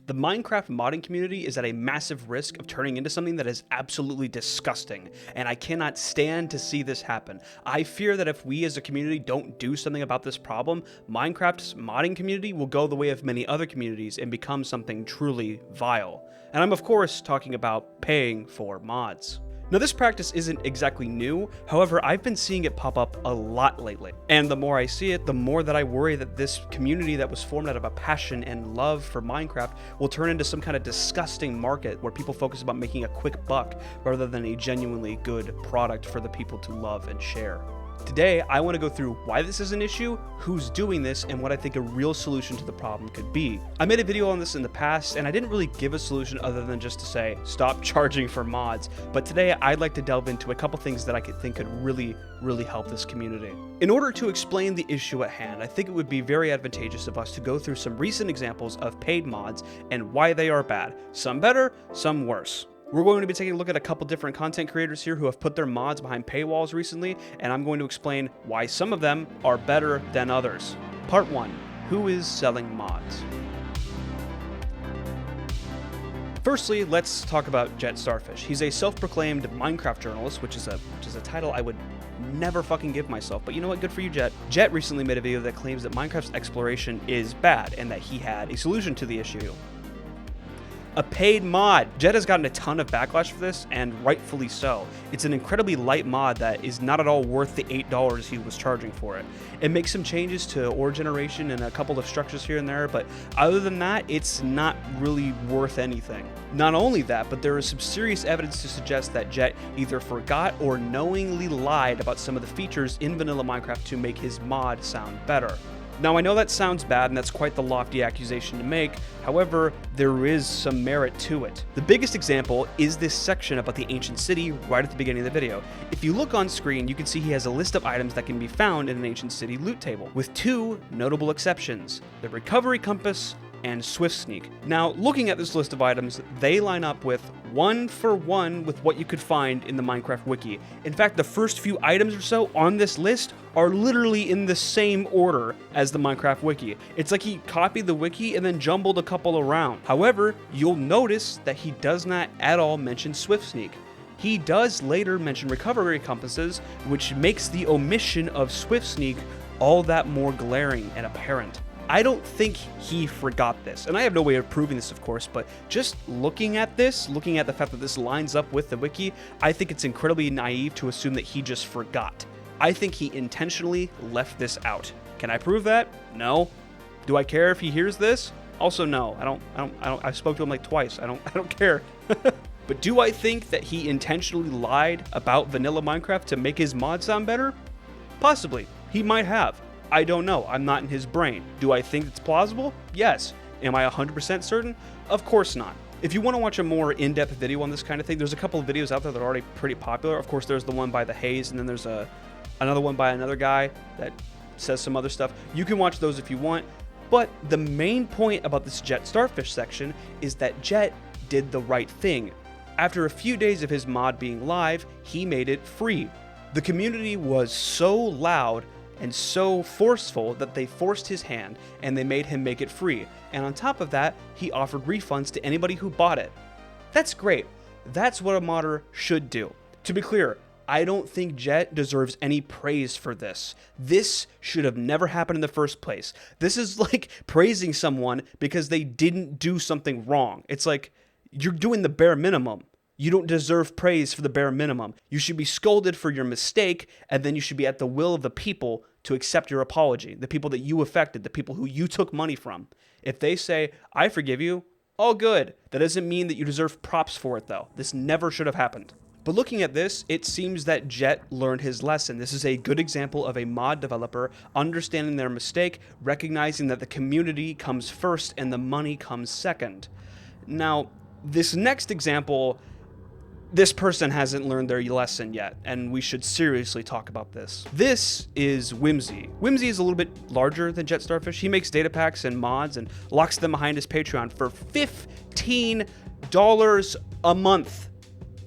The Minecraft modding community is at a massive risk of turning into something that is absolutely disgusting, and I cannot stand to see this happen. I fear that if we as a community don't do something about this problem, Minecraft's modding community will go the way of many other communities and become something truly vile. And I'm of course talking about paying for mods. Now, this practice isn't exactly new, however, I've been seeing it pop up a lot lately. And the more I see it, the more that I worry that this community that was formed out of a passion and love for Minecraft will turn into some kind of disgusting market where people focus about making a quick buck rather than a genuinely good product for the people to love and share. Today, I want to go through why this is an issue, who's doing this, and what I think a real solution to the problem could be. I made a video on this in the past, and I didn't really give a solution other than just to say, stop charging for mods. But today, I'd like to delve into a couple things that I think could really help this community. In order to explain the issue at hand, I think it would be very advantageous of us to go through some recent examples of paid mods and why they are bad. Some better, some worse. We're going to be taking a look at a couple different content creators here who have put their mods behind paywalls recently, and I'm going to explain why some of them are better than others. Part 1. Who is selling mods? Firstly, let's talk about Jet Starfish. He's a self-proclaimed Minecraft journalist, which is a title I would never fucking give myself, but you know what, good for you, Jet. Jet recently made a video that claims that Minecraft's exploration is bad and that he had a solution to the issue. A paid mod. Jet has gotten a ton of backlash for this, and rightfully so. It's an incredibly light mod that is not at all worth the $8 he was charging for it. It makes some changes to ore generation and a couple of structures here and there, but other than that, it's not really worth anything. Not only that, but there is some serious evidence to suggest that Jet either forgot or knowingly lied about some of the features in vanilla Minecraft to make his mod sound better. Now, I know that sounds bad and that's quite the lofty accusation to make, however, there is some merit to it. The biggest example is this section about the ancient city right at the beginning of the video. If you look on screen, you can see he has a list of items that can be found in an ancient city loot table, with two notable exceptions: the recovery compass and Swift Sneak. Now, looking at this list of items, they line up with one for one with what you could find in the Minecraft wiki. In fact, the first few items or so on this list are literally in the same order as the Minecraft wiki. It's like he copied the wiki and then jumbled a couple around. However, you'll notice that he does not at all mention Swift Sneak. He does later mention recovery compasses, which makes the omission of Swift Sneak all that more glaring and apparent. I don't think he forgot this, and I have no way of proving this, of course, but just looking at the fact that this lines up with the wiki, I think it's incredibly naive to assume that he just forgot. I think he intentionally left this out. Can I prove that? No. Do I care if he hears this? Also, no. I spoke to him like twice. I don't care. But do I think that he intentionally lied about vanilla Minecraft to make his mod sound better? Possibly. He might have. I don't know. I'm not in his brain. Do I think it's plausible? Yes. Am I 100% certain? Of course not. If you want to watch a more in-depth video on this kind of thing, there's a couple of videos out there that are already pretty popular. Of course, there's the one by the Haze, and then there's another one by another guy that says some other stuff. You can watch those if you want. But the main point about this Jet Starfish section is that Jet did the right thing. After a few days of his mod being live, he made it free. The community was so loud and so forceful that they forced his hand and they made him make it free. And on top of that, he offered refunds to anybody who bought it. That's great. That's what a modder should do. To be clear, I don't think Jet deserves any praise for this. This should have never happened in the first place. This is like praising someone because they didn't do something wrong. It's like you're doing the bare minimum. You don't deserve praise for the bare minimum. You should be scolded for your mistake, and then you should be at the will of the people to accept your apology, the people that you affected, the people who you took money from. If they say, I forgive you, all good. That doesn't mean that you deserve props for it, though. This never should have happened. But looking at this, it seems that Jet learned his lesson. This is a good example of a mod developer understanding their mistake, recognizing that the community comes first and the money comes second. Now, this next example, this person hasn't learned their lesson yet, and we should seriously talk about this. This is Whimsy. Whimsy is a little bit larger than Jet Starfish. He makes data packs and mods and locks them behind his Patreon for $15 a month.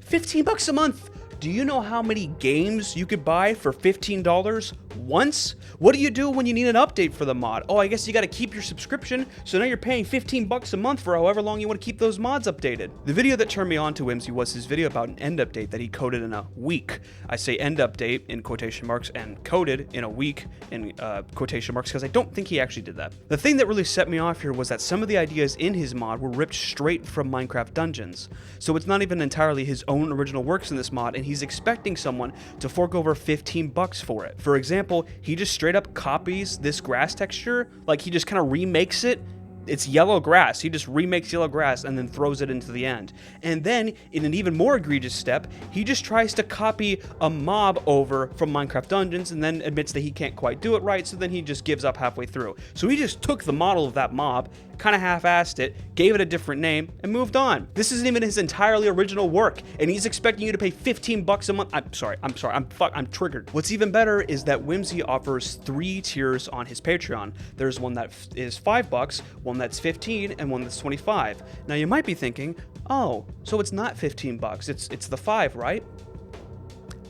15 bucks a month. Do you know how many games you could buy for $15? Once? What do you do when you need an update for the mod? Oh, I guess you got to keep your subscription, so now you're paying 15 bucks a month for however long you want to keep those mods updated. The video that turned me on to Whimsy was his video about an end update that he coded in a week. I say end update in quotation marks and coded in a week in quotation marks because I don't think he actually did that. The thing that really set me off here was that some of the ideas in his mod were ripped straight from Minecraft Dungeons. So it's not even entirely his own original works in this mod, and he's expecting someone to fork over 15 bucks for it. For example, he just straight up copies this grass texture, like he just kind of remakes it. It's yellow grass. He just remakes yellow grass and then throws it into the end. And then, in an even more egregious step, he just tries to copy a mob over from Minecraft Dungeons and then admits that he can't quite do it right, so then he just gives up halfway through. So he just took the model of that mob, kind of half-assed it, gave it a different name, and moved on. This isn't even his entirely original work, and he's expecting you to pay 15 bucks a month. I'm triggered. What's even better is that Whimsy offers 3 tiers on his Patreon. There's one that is 5 bucks, one that's 15, and one that's 25. Now you might be thinking, oh, so it's not 15 bucks, it's the 5, right?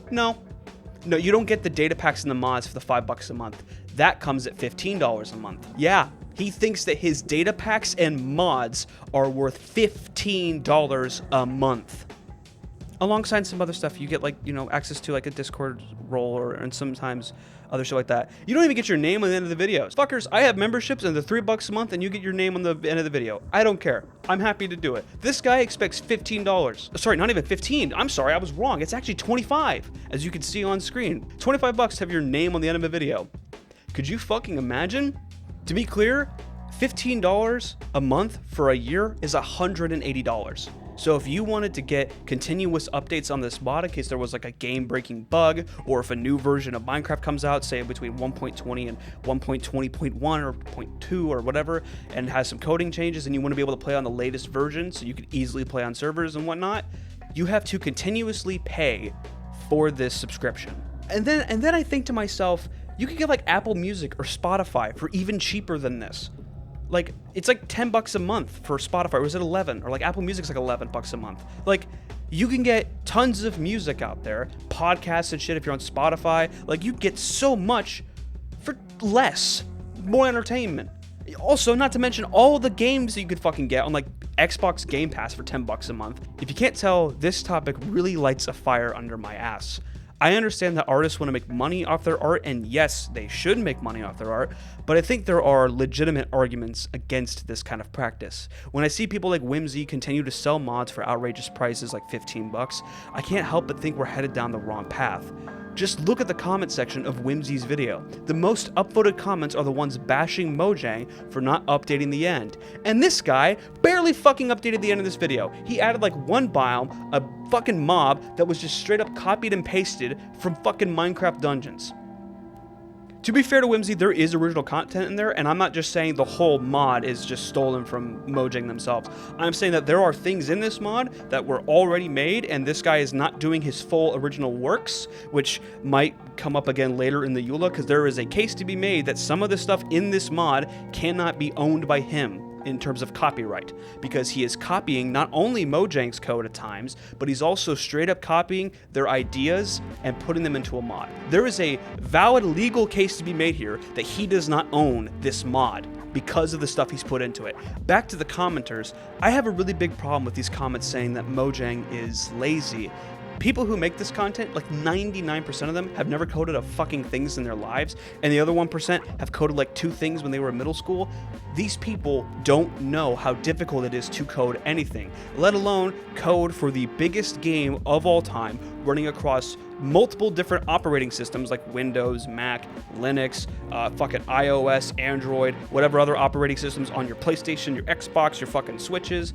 No, you don't get the data packs and the mods for the 5 bucks a month. That comes at $15 a month. Yeah, he thinks that his data packs and mods are worth $15 a month. Alongside some other stuff, you get access to like a Discord role and sometimes other shit like that. You don't even get your name on the end of the videos. Fuckers, I have memberships and they're $3 a month and you get your name on the end of the video. I don't care. I'm happy to do it. This guy expects $15. Sorry, not even 15. I'm sorry, I was wrong. It's actually 25, as you can see on screen. 25 bucks to have your name on the end of a video. Could you fucking imagine? To be clear, $15 a month for a year is $180. So if you wanted to get continuous updates on this mod in case there was like a game-breaking bug, or if a new version of Minecraft comes out, say between 1.20 and 1.20.1 or 0.2 or whatever, and has some coding changes, and you want to be able to play on the latest version so you can easily play on servers and whatnot, you have to continuously pay for this subscription. And then I think to myself, you could get like Apple Music or Spotify for even cheaper than this. Like, it's like 10 bucks a month for Spotify, or was it 11? Or like Apple Music's like 11 bucks a month. Like, you can get tons of music out there, podcasts and shit if you're on Spotify. Like, you get so much for less, more entertainment. Also, not to mention all the games that you could fucking get on like Xbox Game Pass for 10 bucks a month. If you can't tell, this topic really lights a fire under my ass. I understand that artists want to make money off their art, and yes, they should make money off their art, but I think there are legitimate arguments against this kind of practice. When I see people like Whimsy continue to sell mods for outrageous prices like 15 bucks, I can't help but think we're headed down the wrong path. Just look at the comment section of Whimsy's video. The most upvoted comments are the ones bashing Mojang for not updating the end. And this guy barely fucking updated the end of this video. He added like one biome, a fucking mob that was just straight up copied and pasted from fucking Minecraft Dungeons. To be fair to Whimsy, there is original content in there, and I'm not just saying the whole mod is just stolen from Mojang themselves. I'm saying that there are things in this mod that were already made, and this guy is not doing his full original works, which might come up again later in the EULA, because there is a case to be made that some of the stuff in this mod cannot be owned by him in terms of copyright, because he is copying not only Mojang's code at times, but he's also straight up copying their ideas and putting them into a mod. There is a valid legal case to be made here that he does not own this mod because of the stuff he's put into it. Back to the commenters, I have a really big problem with these comments saying that Mojang is lazy. People who make this content, like 99% of them, have never coded a fucking things in their lives, and the other 1% have coded like 2 things when they were in middle school. These people don't know how difficult it is to code anything, let alone code for the biggest game of all time, running across multiple different operating systems like Windows, Mac, Linux, fucking iOS, Android, whatever other operating systems on your PlayStation, your Xbox, your fucking Switches.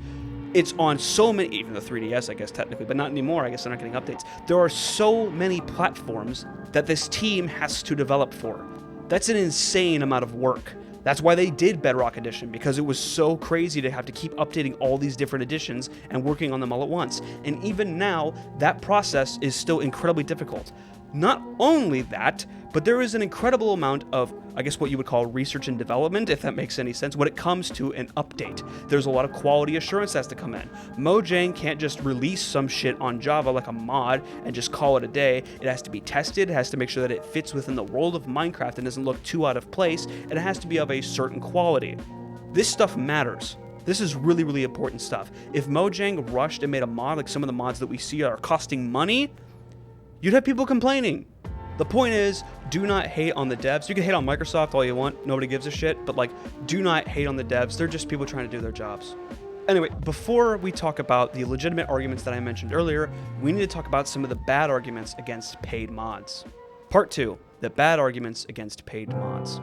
It's on so many, even the 3DS, I guess, technically, but not anymore. I guess they're not getting updates. There are so many platforms that this team has to develop for. That's an insane amount of work. That's why they did Bedrock Edition, because it was so crazy to have to keep updating all these different editions and working on them all at once. And even now, that process is still incredibly difficult. Not only that, but there is an incredible amount of, I guess what you would call research and development, if that makes any sense, when it comes to an update. There's a lot of quality assurance that has to come in. Mojang can't just release some shit on Java like a mod and just call it a day. It has to be tested, it has to make sure that it fits within the world of Minecraft and doesn't look too out of place, and it has to be of a certain quality. This stuff matters. This is really, really important stuff. If Mojang rushed and made a mod like some of the mods that we see are costing money, you'd have people complaining. The point is, do not hate on the devs. You can hate on Microsoft all you want, nobody gives a shit, but like, do not hate on the devs. They're just people trying to do their jobs. Anyway, before we talk about the legitimate arguments that I mentioned earlier, we need to talk about some of the bad arguments against paid mods. Part 2, the bad arguments against paid mods.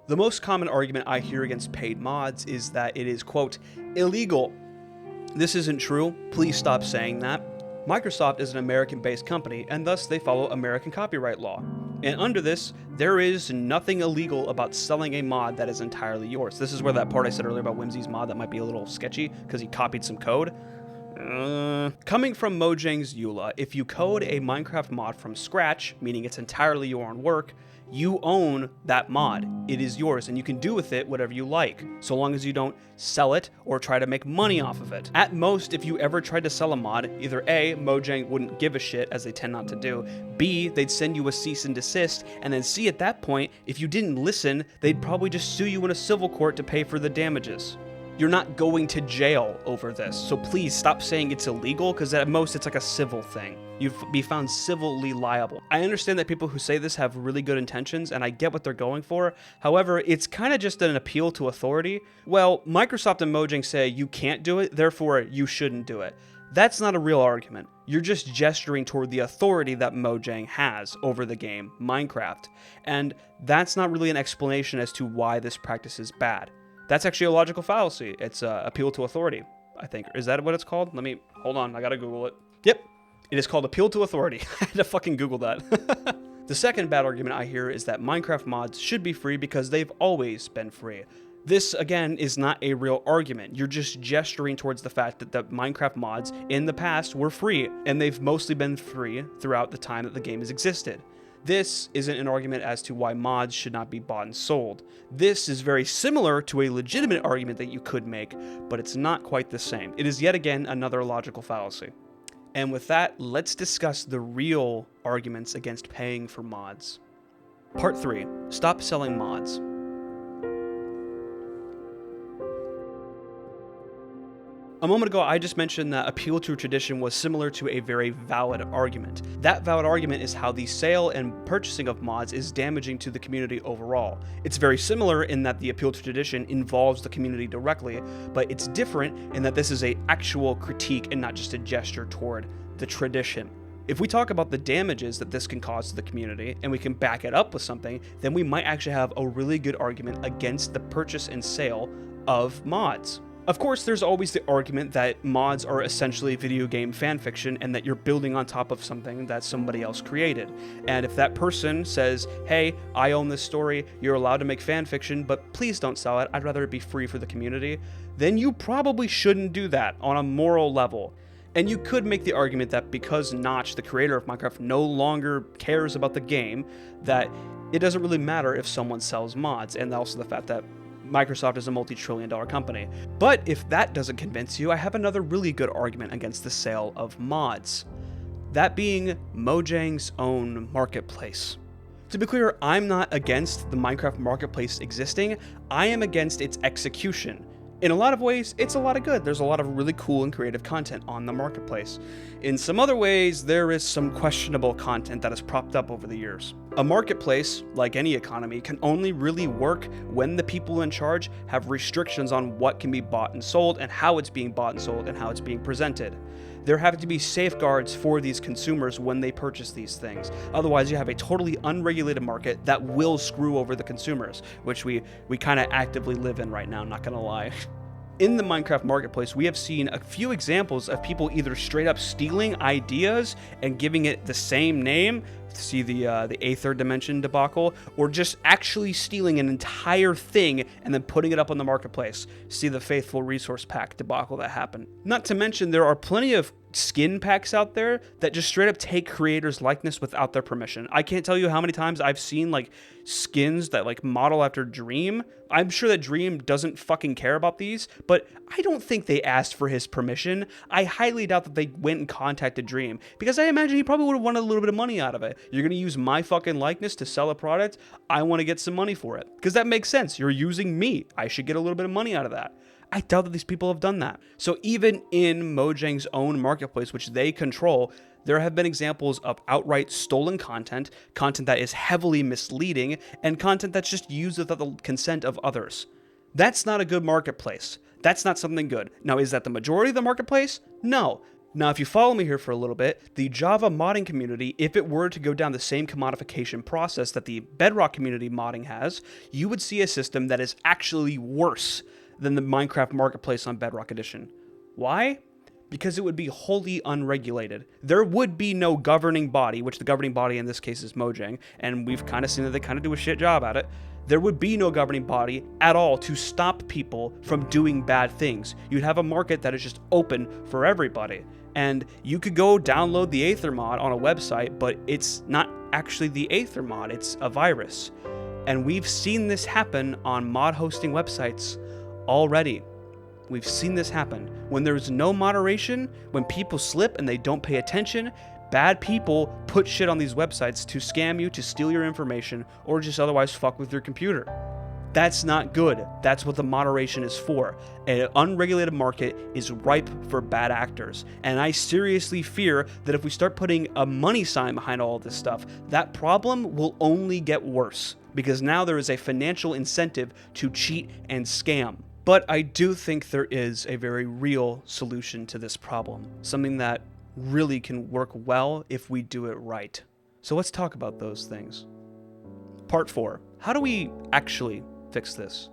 The most common argument I hear against paid mods is that it is, quote, illegal. This isn't true. Please stop saying that. Microsoft is an American-based company, and thus they follow American copyright law. And under this, there is nothing illegal about selling a mod that is entirely yours. This is where that part I said earlier about Whimsy's mod that might be a little sketchy because he copied some code. Coming from Mojang's EULA, if you code a Minecraft mod from scratch, meaning it's entirely your own work, you own that mod. It is yours, and you can do with it whatever you like, so long as you don't sell it or try to make money off of it. At most, if you ever tried to sell a mod, either A, Mojang wouldn't give a shit, as they tend not to do, B, they'd send you a cease and desist, and then C, at that point, if you didn't listen, they'd probably just sue you in a civil court to pay for the damages. You're not going to jail over this, so please stop saying it's illegal, because at most it's like a civil thing. You'd be found civilly liable. I understand that people who say this have really good intentions, and I get what they're going for. However, it's kind of just an appeal to authority. Well, Microsoft and Mojang say you can't do it, therefore you shouldn't do it. That's not a real argument. You're just gesturing toward the authority that Mojang has over the game, Minecraft. And that's not really an explanation as to why this practice is bad. That's actually a logical fallacy. It's appeal to authority, I think. Is that what it's called? Hold on, I gotta Google it. Yep, it is called appeal to authority. I had to fucking Google that. The second bad argument I hear is that Minecraft mods should be free because they've always been free. This, again, is not a real argument. You're just gesturing towards the fact that the Minecraft mods in the past were free, and they've mostly been free throughout the time that the game has existed. This isn't an argument as to why mods should not be bought and sold. This is very similar to a legitimate argument that you could make, but it's not quite the same. It is yet again another logical fallacy. And with that, let's discuss the real arguments against paying for mods. Part 3. Stop selling mods. A moment ago, I just mentioned that appeal to tradition was similar to a very valid argument. That valid argument is how the sale and purchasing of mods is damaging to the community overall. It's very similar in that the appeal to tradition involves the community directly, but it's different in that this is an actual critique and not just a gesture toward the tradition. If we talk about the damages that this can cause to the community, and we can back it up with something, then we might actually have a really good argument against the purchase and sale of mods. Of course, there's always the argument that mods are essentially video game fanfiction and that you're building on top of something that somebody else created. And if that person says, hey, I own this story, you're allowed to make fanfiction, but please don't sell it, I'd rather it be free for the community, then you probably shouldn't do that on a moral level. And you could make the argument that because Notch, the creator of Minecraft, no longer cares about the game, that it doesn't really matter if someone sells mods, and also the fact that Microsoft is a multi-trillion-dollar company. But if that doesn't convince you, I have another really good argument against the sale of mods. That being Mojang's own marketplace. To be clear, I'm not against the Minecraft marketplace existing, I am against its execution. In a lot of ways, it's a lot of good. There's a lot of really cool and creative content on the marketplace. In some other ways, there is some questionable content that has propped up over the years. A marketplace, like any economy, can only really work when the people in charge have restrictions on what can be bought and sold and how it's being bought and sold and how it's being presented. There have to be safeguards for these consumers when they purchase these things. Otherwise, you have a totally unregulated market that will screw over the consumers, which we kind of actively live in right now, not gonna lie. In the Minecraft marketplace, we have seen a few examples of people either straight up stealing ideas and giving it the same name, See the Aether Dimension debacle, or just actually stealing an entire thing and then putting it up on the marketplace. See the Faithful Resource Pack debacle that happened. Not to mention, there are plenty of skin packs out there that just straight up take creators' likeness without their permission. I can't tell you how many times I've seen like skins that like model after Dream. I'm sure that Dream doesn't fucking care about these, but I don't think they asked for his permission. I highly doubt that they went and contacted Dream, because I imagine he probably would have wanted a little bit of money out of it. You're going to use my fucking likeness to sell a product? I want to get some money for it. Because that makes sense. You're using me. I should get a little bit of money out of that. I doubt that these people have done that. So even in Mojang's own marketplace, which they control, there have been examples of outright stolen content, content that is heavily misleading, and content that's just used without the consent of others. That's not a good marketplace. That's not something good. Now, is that the majority of the marketplace? No. Now, if you follow me here for a little bit, the Java modding community, if it were to go down the same commodification process that the Bedrock community modding has, you would see a system that is actually worse than the Minecraft marketplace on Bedrock Edition. Why? Because it would be wholly unregulated. There would be no governing body, which the governing body in this case is Mojang, and we've kind of seen that they kind of do a shit job at it. There would be no governing body at all to stop people from doing bad things. You'd have a market that is just open for everybody. And you could go download the Aether mod on a website, but it's not actually the Aether mod, it's a virus. And we've seen this happen on mod hosting websites already. We've seen this happen. When there's no moderation, when people slip and they don't pay attention, bad people put shit on these websites to scam you, to steal your information, or just otherwise fuck with your computer. That's not good. That's what the moderation is for. An unregulated market is ripe for bad actors. And I seriously fear that if we start putting a money sign behind all of this stuff, that problem will only get worse, because now there is a financial incentive to cheat and scam. But I do think there is a very real solution to this problem, something that really can work well if we do it right. So let's talk about those things. Part 4. How do we actually fix this?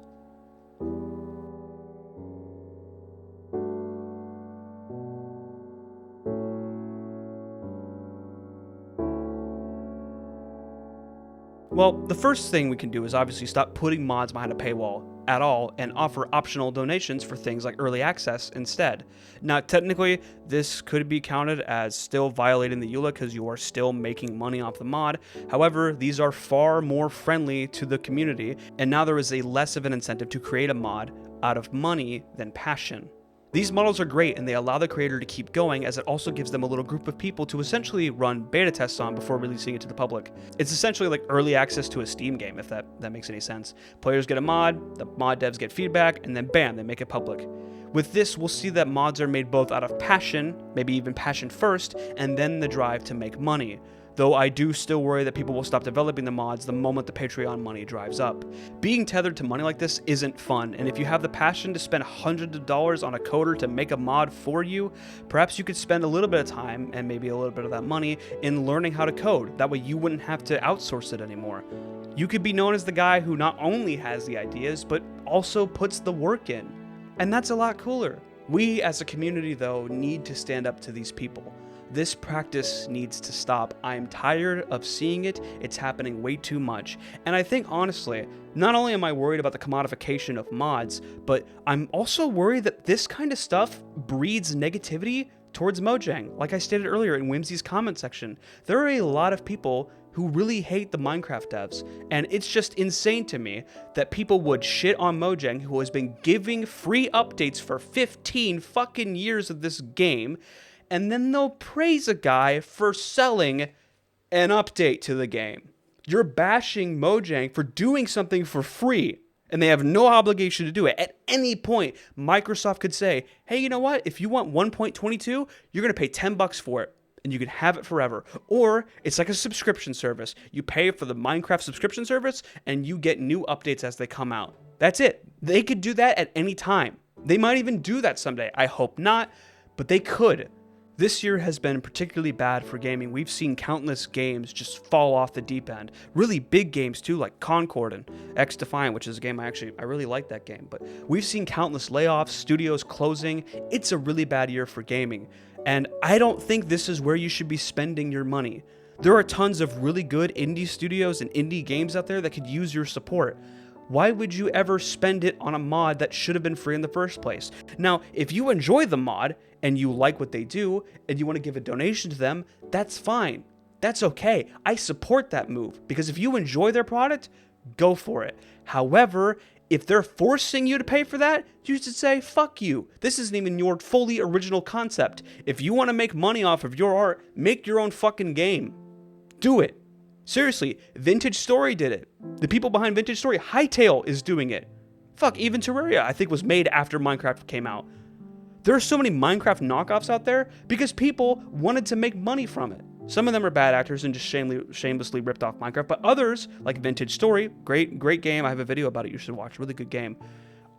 Well, the first thing we can do is obviously stop putting mods behind a paywall at all and offer optional donations for things like early access instead. Now, technically, this could be counted as still violating the EULA because you are still making money off the mod. However, these are far more friendly to the community, and now there is a less of an incentive to create a mod out of money than passion. These models are great, and they allow the creator to keep going, as it also gives them a little group of people to essentially run beta tests on before releasing it to the public. It's essentially like early access to a Steam game, if that makes any sense. Players get a mod, the mod devs get feedback, and then bam, they make it public. With this, we'll see that mods are made both out of passion, maybe even passion first, and then the drive to make money. Though I do still worry that people will stop developing the mods the moment the Patreon money drives up. Being tethered to money like this isn't fun, and if you have the passion to spend hundreds of dollars on a coder to make a mod for you, perhaps you could spend a little bit of time, and maybe a little bit of that money, in learning how to code. That way you wouldn't have to outsource it anymore. You could be known as the guy who not only has the ideas, but also puts the work in. And that's a lot cooler. We as a community, though, need to stand up to these people. This practice needs to stop. I am tired of seeing it. It's happening way too much. And I think, honestly, not only am I worried about the commodification of mods, but I'm also worried that this kind of stuff breeds negativity towards Mojang. Like I stated earlier in Whimsy's comment section, there are a lot of people who really hate the Minecraft devs, and it's just insane to me that people would shit on Mojang, who has been giving free updates for 15 fucking years of this game, and then they'll praise a guy for selling an update to the game. You're bashing Mojang for doing something for free, and they have no obligation to do it. At any point, Microsoft could say, hey, you know what? If you want 1.22, you're going to pay $10 for it, and you can have it forever. Or it's like a subscription service. You pay for the Minecraft subscription service, and you get new updates as they come out. That's it. They could do that at any time. They might even do that someday. I hope not, but they could. This year has been particularly bad for gaming. We've seen countless games just fall off the deep end. Really big games too, like Concord and X Defiant, which is a game I really like that game. But we've seen countless layoffs, studios closing. It's a really bad year for gaming. And I don't think this is where you should be spending your money. There are tons of really good indie studios and indie games out there that could use your support. Why would you ever spend it on a mod that should have been free in the first place? Now, if you enjoy the mod and you like what they do and you want to give a donation to them, that's fine. That's okay. I support that move because if you enjoy their product, go for it. However, if they're forcing you to pay for that, you should say, fuck you. This isn't even your fully original concept. If you want to make money off of your art, make your own fucking game. Do it. Seriously, Vintage Story did it. The people behind Vintage Story, Hytale is doing it. Fuck, even Terraria, I think, was made after Minecraft came out. There are so many Minecraft knockoffs out there because people wanted to make money from it. Some of them are bad actors and just shamelessly ripped off Minecraft, but others, like Vintage Story, great game, I have a video about it you should watch, really good game,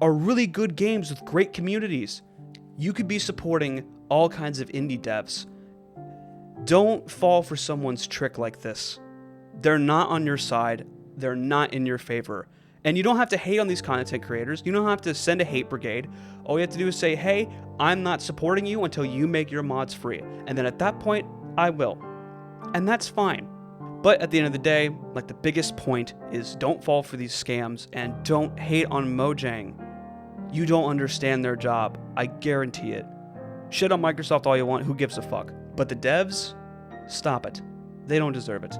are really good games with great communities. You could be supporting all kinds of indie devs. Don't fall for someone's trick like this. They're not on your side. They're not in your favor. And you don't have to hate on these content creators. You don't have to send a hate brigade. All you have to do is say, hey, I'm not supporting you until you make your mods free. And then at that point, I will. And that's fine. But at the end of the day, like, the biggest point is don't fall for these scams and don't hate on Mojang. You don't understand their job. I guarantee it. Shit on Microsoft all you want. Who gives a fuck? But the devs, stop it. They don't deserve it.